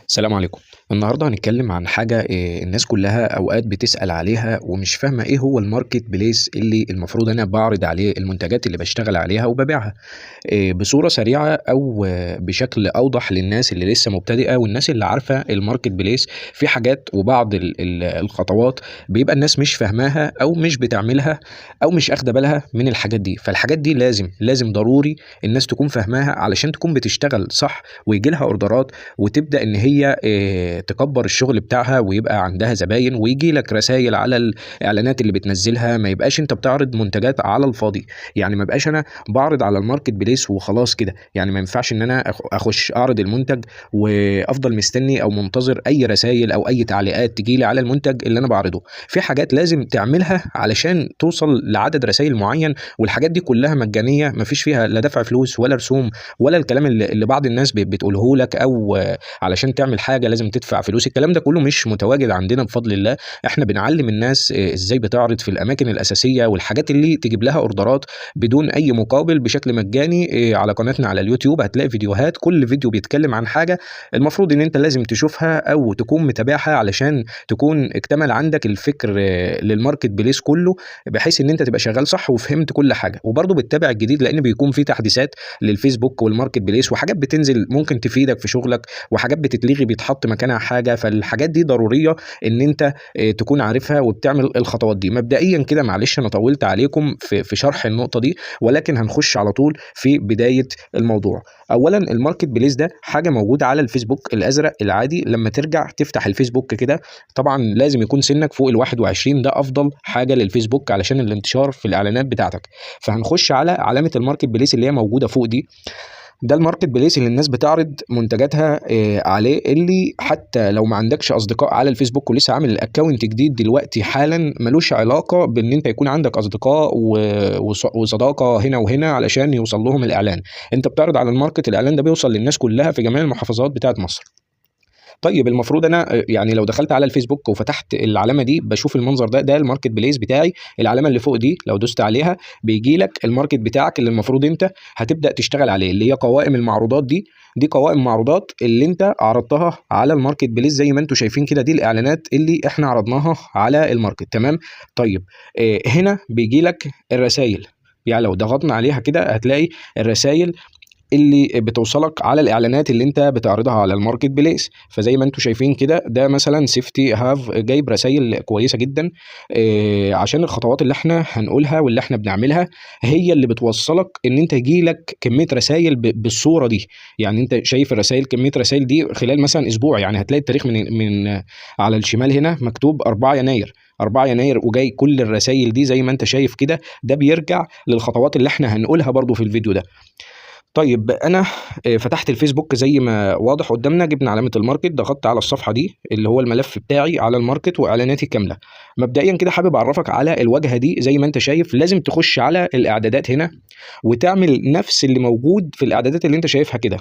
السلام عليكم. النهارده هنتكلم عن حاجة الناس كلها أوقات بتسأل عليها ومش فاهمة إيه هو الmarket place اللي المفروض أنا باعرض عليه المنتجات اللي باشتغل عليها وبابيعها، بصورة سريعة أو بشكل أوضح للناس اللي لسه مبتدئة والناس اللي عارفة الmarket place. في حاجات وبعض ال الخطوات بيبقى الناس مش فاهماها أو مش بتعملها أو مش آخدة بالها من الحاجات دي، فالحاجات دي لازم ضروري الناس تكون فاهماها علشان تكون بتشتغل صح وييجي لها أوردرات وتبدأ إن هي تكبّر الشغل بتاعها ويبقى عندها زباين وييجي لك رسايل على الإعلانات اللي بتنزّلها، ما يبقاش أنت بتعرض منتجات على الفاضي، يعني ما ابقاش أنا باعرض على الmarket place وخلاص كده، يعني ما ينفعش إن أنا أخُش أعرض المنتج وأفضل مستني أو منتظر أي رسايل أو أي تعليقات تيجي لي على المنتج اللي أنا باعرضه، في حاجات لازم تعملها علشان توصل لعدد رسايل معيّن والحاجات دي كلّها مجانية ما فيش فيها لا دفع فلوس ولا رسوم ولا الكلام اللي بعض الناس بتقوله لك أو علشان تعمل حاجة لازم تدفع فلوس، الكلام ده كله مش متواجد عندنا بفضل الله. إحنا بنعلّم الناس إزاي بتعرض في الأماكن الأساسية والحاجات اللي تجيب لها أوردرات بدون أي مقابل بشكل مجاني. على قناتنا على اليوتيوب هتلاقي فيديوهات، كل فيديو بيتكلم عن حاجة المفروض إن أنت لازم تشوفها أو تكون متابعها علشان تكون اكتمل عندك الفكر للmarket place كله، بحيث إن أنت تبقى شغال صح وفهمت كل حاجة، وبرضه بتتابع الجديد لإن بيكون في تحديثات للفيسبوك والmarket place وحاجات بتنزل ممكن تفيدك في شغلك وحاجات بتتلغي بيتحط مكانها حاجة، فالحاجات دي ضرورية إن أنت تكون عارفها وبتعمل الخطوات دي. مبدئيًا كده معلش أنا طوّلت عليكم في شرح النقطة دي، ولكن هنخش على طول في بداية الموضوع. أولًا الmarket place ده حاجة موجودة على الفيسبوك الأزرق العادي، لمّا ترجع تفتح الفيسبوك كده طبعًا لازم يكون سنك فوق ال21 ده أفضل حاجة للفيسبوك علشان الانتشار في الإعلانات بتاعتك، فهنخش على علامة الmarket place اللي هي موجودة فوق دي. ده الmarket place اللي الناس بتعرض منتجاتها عليه، اللي حتى لو ما عندكش أصدقاء على الفيسبوك ولسه عامل account جديد دلوقتي حالًا، ما لوش علاقة بإن أنت يكون عندك أصدقاء وصداقة هنا وهنا علشان يوصل لهم الإعلان، أنت بتعرض على الmarket الإعلان ده بيوصل للناس كلها في جميع المحافظات بتاعة مصر. طيب المفروض أنا يعني لو دخلت على الفيسبوك وفتحت العلامة دي باشوف المنظر ده، ده الmarket place بتاعي، العلامة اللي فوق دي لو دوست عليها بييجي لك الmarket بتاعك اللي المفروض أنت هتبدأ تشتغل عليه، اللي هي قوائم المعروضات دي، دي قوائم معروضات اللي أنت عرضتها على الmarket place زي ما أنتم شايفين كده، دي الإعلانات اللي إحنا عرضناها على الmarket تمام. طيب هنا بييجي لك الرسايل، يعني لو ضغطنا عليها كده هتلاقي الرسايل اللي بتوصلك على الإعلانات اللي أنت بتعرضها على الmarket place، فزي ما أنتم شايفين كده ده مثلًا safety have جايب رسايل كويسة جدًا، عشان الخطوات اللي إحنا هنقولها واللي إحنا بنعملها هي اللي بتوصّلك إن أنت ييجي لك كمية رسايل بالصورة دي، يعني أنت شايف الرسايل كمية الرسايل دي خلال مثلًا أسبوع، يعني هتلاقي التاريخ من على الشمال هنا مكتوب 4 يناير، 4 يناير وجاي كل الرسايل دي زي ما أنت شايف كده، ده بيرجع للخطوات اللي إحنا هنقولها برضه في الفيديو ده. طيب أنا فتحت الفيسبوك زي ما واضح قدامنا، جبنا علامة الmarket ضغطت على الصفحة دي اللي هو الملف بتاعي على الmarket وإعلاناتي كاملة. مبدئيًا كده حابب أعرّفك على الواجهة دي زي ما أنت شايف لازم تخش على الإعدادات هنا وتعمل نفس اللي موجود في الإعدادات اللي أنت شايفها كده،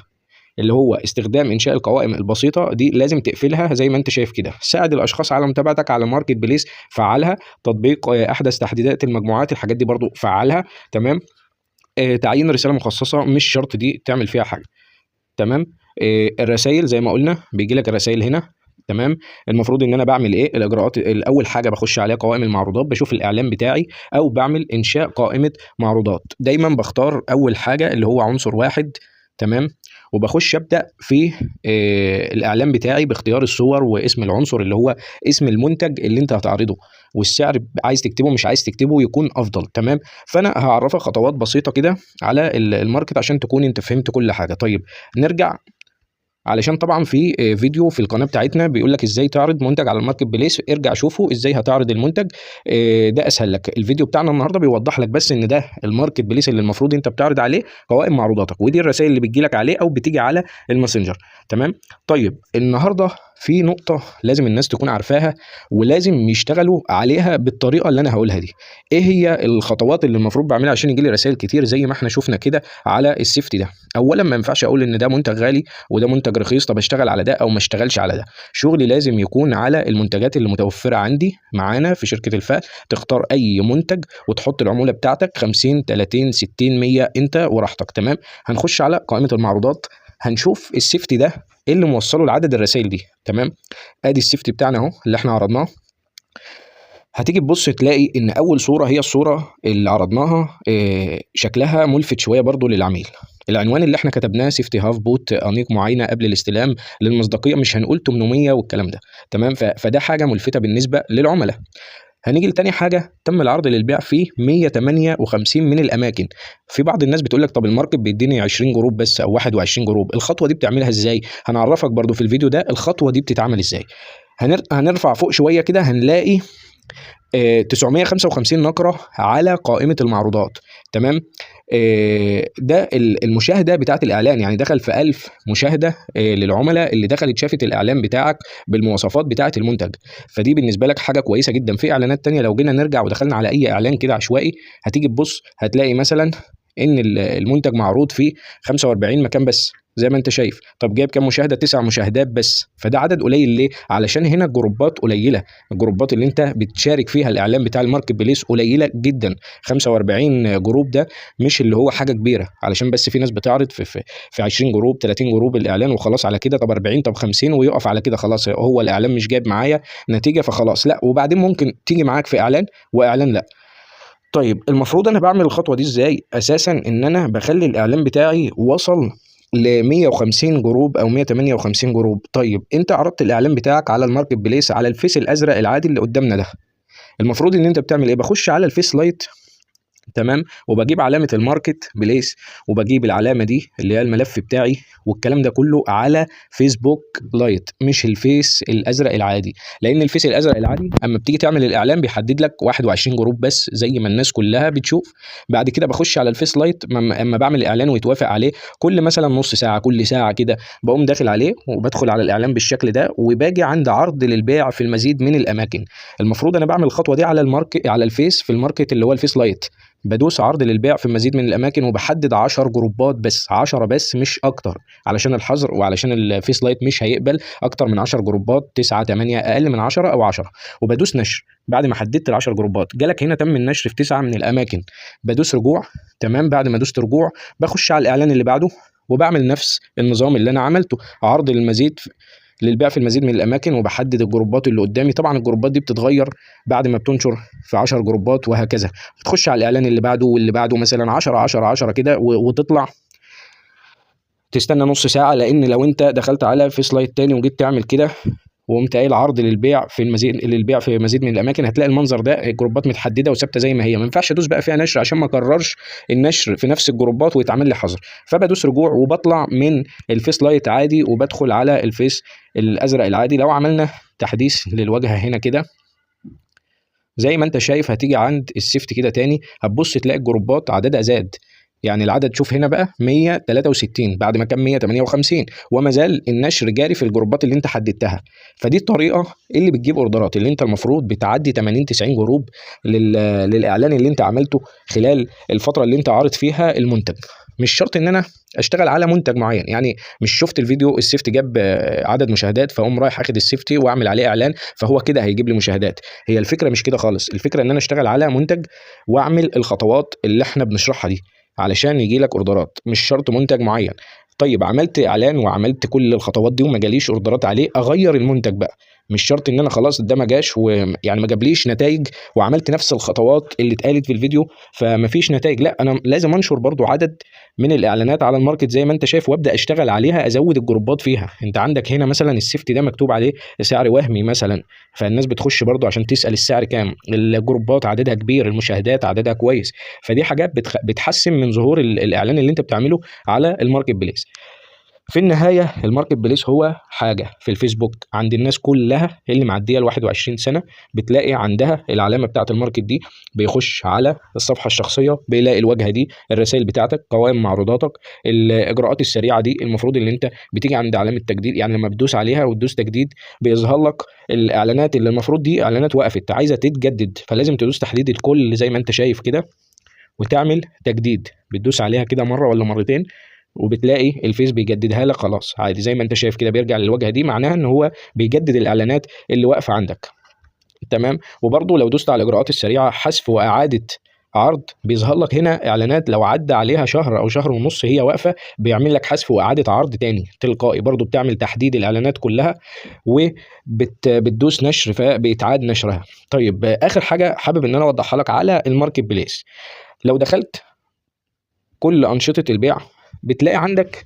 اللي هو استخدام إنشاء القوائم البسيطة دي لازم تقفلها زي ما أنت شايف كده، ساعد الأشخاص على متابعتك على الmarket place فعّلها، تطبيق أحدث تحديثات المجموعات الحاجات دي برضه فعّلها تمام. تعيين رسالة مخصصة مش شرط دي تعمل فيها حاجة تمام. الرسايل زي ما قلنا بيجي لك الرسايل هنا تمام. المفروض ان انا بعمل ايه الاجراءات، الاول حاجه بخش عليها قوائم المعروضات بشوف الاعلان بتاعي او بعمل انشاء قائمه معروضات، دايما بختار اول حاجه اللي هو عنصر واحد تمام، وبخش ابدا في الاعلان بتاعي باختيار الصور واسم العنصر اللي هو اسم المنتج اللي انت هتعرضه والسعر، عايز تكتبه مش عايز تكتبه يكون افضل تمام. فانا هعرفك خطوات بسيطه كده على الماركت عشان تكون انت فهمت كل حاجه. طيب نرجع، علشان طبعًا في فيديو في القناة بتاعتنا بيقول لك إزاي تعرض منتج على الmarket place، ارجع شوفه إزاي هتعرض المنتج، ده أسهل لك. الفيديو بتاعنا النهارده بيوضح لك بس إن ده الmarket place اللي المفروض أنت بتعرض عليه قوائم معروضاتك، ودي الرسايل اللي بتيجي لك عليه أو بتيجي على الماسنجر تمام. طيب النهارده في نقطة لازم الناس تكون عارفاها ولازم يشتغلوا عليها بالطريقة اللي أنا هاقولها دي. إيه هي الخطوات اللي المفروض باعملها عشان ييجي لي رسايل كتير زي ما إحنا شُفنا كده على الsafety ده؟ أولًا ما ينفعش أقول إن ده منتج غالي وده منتج رخيص، طب اشتغل على ده أو ما اشتغلش على ده، شغلي لازم يكون على المنتجات اللي متوفرة عندي معانا في شركة الفأر، تختار أي منتج وتحط العمولة بتاعتك 50 30 60 100 أنت وراحتك تمام. هنخش على قائمة المعروضات، هنشوف السيفتي ده ايه اللي موصله لعدد الرسائل دي. تمام، ادي السيفتي بتاعنا اهو اللي احنا عرضناه. هتيجي تبص تلاقي ان اول صوره هي الصوره اللي عرضناها، شكلها ملفت شويه برضو للعميل. العنوان اللي احنا كتبناه سيفتي هاف بوت انيق معاينه قبل الاستلام للمصداقيه، مش هنقول 800 والكلام ده. تمام، فده حاجه ملفته بالنسبه للعملاء. هنيجي لتاني حاجه، تم العرض للبيع في 158 من الاماكن. في بعض الناس بتقول لك طب الماركت بيديني 20 جروب بس او 21 جروب، الخطوه دي بتعملها ازاي؟ هنعرفك برضو في الفيديو ده الخطوه دي بتتعمل ازاي. هنرفع فوق شويه كده هنلاقي 955 نقرة على قائمة المعروضات. تمام، ده المشاهدة بتاعت الإعلان، يعني دخل في 1000 مشاهدة للعملاء اللي دخلت شافت الإعلان بتاعك بالمواصفات بتاعت المنتج. فدي بالنسبة لك حاجة كويسة جدا. في إعلانات تانية لو جينا نرجع ودخلنا على أي إعلان كده عشوائي، هتيجي تبص هتلاقي مثلا إن المنتج معروض في 45 مكان بس زي ما انت شايف. طب جايب كام مشاهده؟ 9 مشاهدات بس. فده عدد قليل ليه؟ علشان هنا الجروبات قليله، الجروبات اللي انت بتشارك فيها الاعلان بتاع الماركت بليس قليله جدا. 45 جروب ده مش اللي هو حاجه كبيره، علشان بس في ناس بتعرض في 20 جروب 30 جروب الاعلان وخلاص على كده. طب 40 طب 50 ويقف على كده، خلاص هو الاعلان مش جايب معايا نتيجه فخلاص لا. وبعدين ممكن تيجي معاك في اعلان واعلان لا. طيب المفروض انا بعمل الخطوه دي ازاي؟ اساسا ان انا بخلي الاعلان بتاعي وصل ل 150 جروب او 158 جروب. طيب انت عرضت الاعلان بتاعك على الماركت بليس على الفيس الازرق العادي اللي قدامنا ده، المفروض ان انت بتعمل ايه؟ بخش على الفيس لايت، تمام، وبجيب علامه الماركت بليس وبجيب العلامه دي اللي هي الملف بتاعي والكلام ده كله على فيسبوك لايت، مش الفيس الازرق العادي. لان الفيس الازرق العادي اما بتيجي تعمل الاعلان بيحدد لك 21 جروب بس زي ما الناس كلها بتشوف. بعد كده بخش على الفيس لايت اما بعمل اعلان ويتوافق عليه كل مثلا نص ساعه كل ساعه كده، بقوم داخل عليه وبدخل على الاعلان بالشكل ده وباجي عند عرض للبيع في المزيد من الاماكن. المفروض انا بعمل الخطوه دي على الماركت، على الفيس، في الماركت اللي هو الفيس لايت، بدوس عرض للبيع في مزيد من الاماكن وبحدد 10 جروبات بس، 10 بس مش اكتر، علشان الحظر وعلشان الفيس لايت مش هيقبل اكتر من 10 جروبات، 9 8 اقل من 10 او 10. وبدوس نشر. بعد ما حددت ال 10 جروبات جالك هنا تم النشر في 9 من الاماكن، بدوس رجوع. تمام، بعد ما دوست رجوع بخش على الاعلان اللي بعده وبعمل نفس النظام اللي انا عملته، عرض للمزيد للبيع في المزيد من الاماكن، وبحدد الجروبات اللي قدامي. طبعا الجروبات دي بتتغير بعد ما بتنشر في 10 جروبات وهكذا. بتخش على الاعلان اللي بعده واللي بعده مثلا 10 10 10 كده وتطلع تستنى نص ساعه. لان لو انت دخلت على في سلايد تاني وجيت تعمل كده وقمت قايل عرض للبيع في المزيد للبيع في مزيد من الاماكن، هتلاقي المنظر ده الجروبات متحدده وثابته زي ما هي. ما ينفعش ادوس بقى فيها نشر عشان ما اكررش النشر في نفس الجروبات ويتعمل لي حظر. فبدوس رجوع وبطلع من الفيس لايت عادي وبدخل على الفيس الازرق العادي. لو عملنا تحديث للواجهه هنا كده زي ما انت شايف، هتيجي عند السيفت كده تاني هتبص تلاقي الجروبات عددها زاد. يعني العدد شوف هنا بقى 163 بعد ما كان 158، وما زال النشر جاري في الجروبات اللي انت حددتها. فدي الطريقه اللي بتجيب اوردرات، اللي انت المفروض بتعدي 80 90 جروب للاعلان اللي انت عملته خلال الفتره اللي انت عارض فيها المنتج. مش شرط ان انا اشتغل على منتج معين، يعني مش شفت الفيديو السيفتي جاب عدد مشاهدات فاقوم رايح اخد السيفتي واعمل عليه اعلان فهو كده هيجيب لي مشاهدات. هي الفكره مش كده خالص، الفكره ان انا اشتغل على منتج واعمل الخطوات اللي احنا بنشرحها دي علشان يجي لك اوردرات، مش شرط منتج معين. طيب عملت اعلان وعملت كل الخطوات دي وما جاليش اوردرات عليه، اغير المنتج بقى. مش شرط ان انا خلاص ده ما جاش ويعني ما جابليش نتائج وعملت نفس الخطوات اللي اتقالت في الفيديو فمفيش نتائج، لا انا لازم انشر برضو عدد من الاعلانات على الماركت زي ما انت شايف وابدا اشتغل عليها، ازود الجروبات فيها. انت عندك هنا مثلا السيفتي ده مكتوب عليه سعر وهمي مثلا، فالناس بتخش برضو عشان تسال السعر كام. الجروبات عددها كبير، المشاهدات عددها كويس، فدي حاجات بتحسن من ظهور الاعلان اللي انت بتعمله على الماركت بليس. في النهاية الماركت بليس هو حاجة في الفيسبوك عند الناس كلها اللي معدية ال 21 سنة، بتلاقي عندها العلامة بتاعة الماركت دي، بيخش على الصفحة الشخصية بيلاقي الواجهة دي، الرسائل بتاعتك، قوائم معروضاتك، الإجراءات السريعة دي. المفروض ان انت بتيجي عند علامة تجديد، يعني لما بتدوس عليها وتدوس تجديد بيظهر لك الإعلانات اللي المفروض دي إعلانات وقفت عايزة تتجدد، فلازم تدوس تحديد الكل زي ما انت شايف كده وتعمل تجديد. بتدوس عليها كده مرة ولا مرتين وبتلاقي الفيس بيجددها لك خلاص عادي زي ما انت شايف كده، بيرجع للواجهه دي، معناها ان هو بيجدد الاعلانات اللي واقفه عندك. تمام، وبرضو لو دوست على الاجراءات السريعه حذف واعاده عرض بيظهر لك هنا اعلانات لو عدى عليها شهر او شهر ونص هي واقفه، بيعمل لك حذف واعاده عرض تاني تلقائي، برضو بتعمل تحديد الاعلانات كلها وبتدوس نشر فبيتعاد نشرها. طيب اخر حاجه حابب ان انا اوضحها لك على الماركت بليس. لو دخلت كل انشطه البيع بتلاقي عندك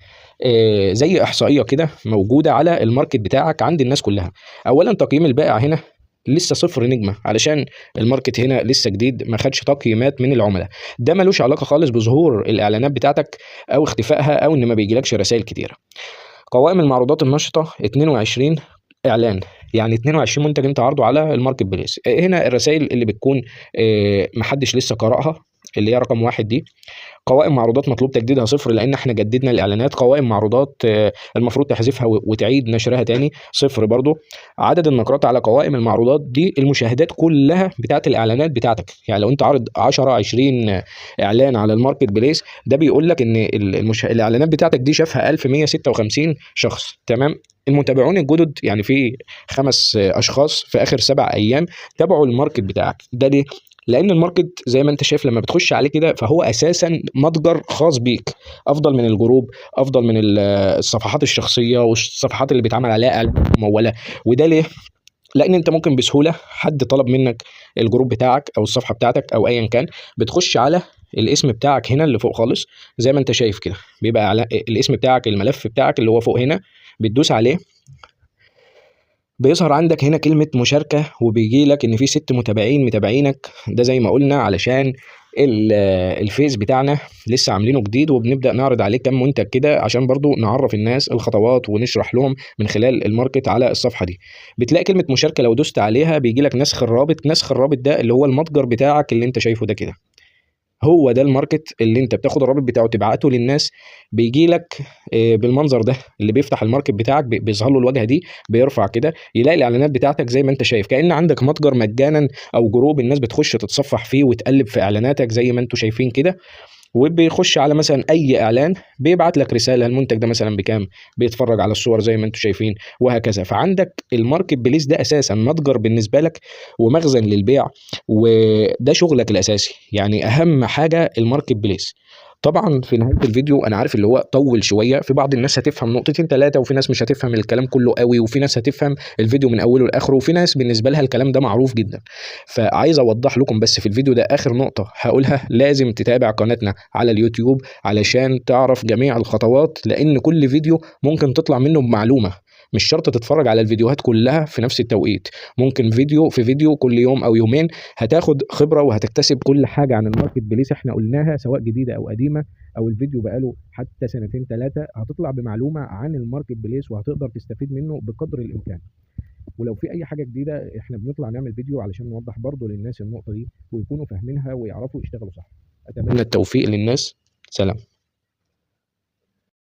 زي احصائيه كده موجوده على الماركت بتاعك عند الناس كلها. اولا تقييم البائع هنا لسه صفر نجمه، علشان الماركت هنا لسه جديد ما خدش تقييمات من العملاء. ده ملوش علاقه خالص بظهور الاعلانات بتاعتك او اختفائها او ان ما بيجيلكش رسائل كتيره. قوائم المعروضات النشطه 22 اعلان، يعني 22 منتج انت عارضه على الماركت بليس. هنا الرسائل اللي بتكون محدش لسه قرأها، اللي هي رقم واحد دي. قوائم معروضات مطلوب تجديدها صفر لان احنا جددنا الاعلانات. قوائم معروضات المفروض تحذفها وتعيد نشرها تاني، صفر برضو. عدد النقرات على قوائم المعروضات دي المشاهدات كلها بتاعت الاعلانات بتاعتك، يعني لو انت عارض 10 20 اعلان على الماركت بليس ده بيقول لك ان الاعلانات بتاعتك دي شافها 1156 شخص، تمام. المتابعون الجدد يعني في 5 اشخاص في اخر 7 ايام تابعوا الماركت بتاعك. ده ليه؟ لان الماركت زي ما انت شايف لما بتخش عليه كده فهو اساسا متجر خاص بيك، افضل من الجروب، افضل من الصفحات الشخصيه والصفحات اللي بيتعمل عليها اعلانات مموله. وده ليه؟ لان انت ممكن بسهوله حد طلب منك الجروب بتاعك او الصفحه بتاعتك او ايا كان، بتخش على الاسم بتاعك هنا اللي فوق خالص زي ما انت شايف كده، بيبقى على الاسم بتاعك الملف بتاعك اللي هو فوق هنا، بتدوس عليه بيظهر عندك هنا كلمة مشاركة وبيجي لك إن في 6 متابعين متابعينك. ده زي ما قلنا علشان الفيس بتاعنا لسه عاملينه جديد وبنبدأ نعرض عليه كام منتج كده عشان برضو نعرف الناس الخطوات ونشرح لهم من خلال الماركت على الصفحة دي. بتلاقي كلمة مشاركة لو دوست عليها بيجي لك نسخ الرابط. نسخ الرابط ده اللي هو المتجر بتاعك اللي انت شايفه ده كده، هو ده الماركت اللي انت بتاخد الرابط بتاعه تبعته للناس. بيجي لك بالمنظر ده اللي بيفتح الماركت بتاعك، بيظهر له الواجهه دي، بيرفع كده يلاقي الاعلانات بتاعتك زي ما انت شايف كأن عندك متجر مجانا او جروب الناس بتخش تتصفح فيه وتقلب في اعلاناتك زي ما انتم شايفين كده. وبيخش على مثلا اي اعلان بيبعت لك رساله المنتج ده مثلا بكام، بيتفرج على الصور زي ما انتم شايفين وهكذا. فعندك الماركت بليس ده اساسا متجر بالنسبه لك ومخزن للبيع، وده شغلك الاساسي. يعني اهم حاجه الماركت بليس. طبعا في نهايه الفيديو انا عارف اللي هو طول شويه، في بعض الناس هتفهم نقطتين ثلاثه وفي ناس مش هتفهم الكلام كله قوي وفي ناس هتفهم الفيديو من اوله لاخره وفي ناس بالنسبه لها الكلام ده معروف جدا. فعايز اوضح لكم بس في الفيديو ده اخر نقطه هقولها، لازم تتابع قناتنا على اليوتيوب علشان تعرف جميع الخطوات، لان كل فيديو ممكن تطلع منه بمعلومه. مش شرط تتفرج على الفيديوهات كلها في نفس التوقيت، ممكن فيديو في فيديو كل يوم او يومين هتاخد خبره وهتكتسب كل حاجه عن الماركت بليس احنا قلناها سواء جديده او قديمه، او الفيديو بقاله حتى سنتين ثلاثه، هتطلع بمعلومه عن الماركت بليس وهتقدر تستفيد منه بقدر الامكان. ولو في اي حاجه جديده احنا بنطلع نعمل فيديو علشان نوضح برضه للناس النقطه دي ويكونوا فاهمينها ويعرفوا يشتغلوا صح. اتمنى التوفيق للناس. سلام.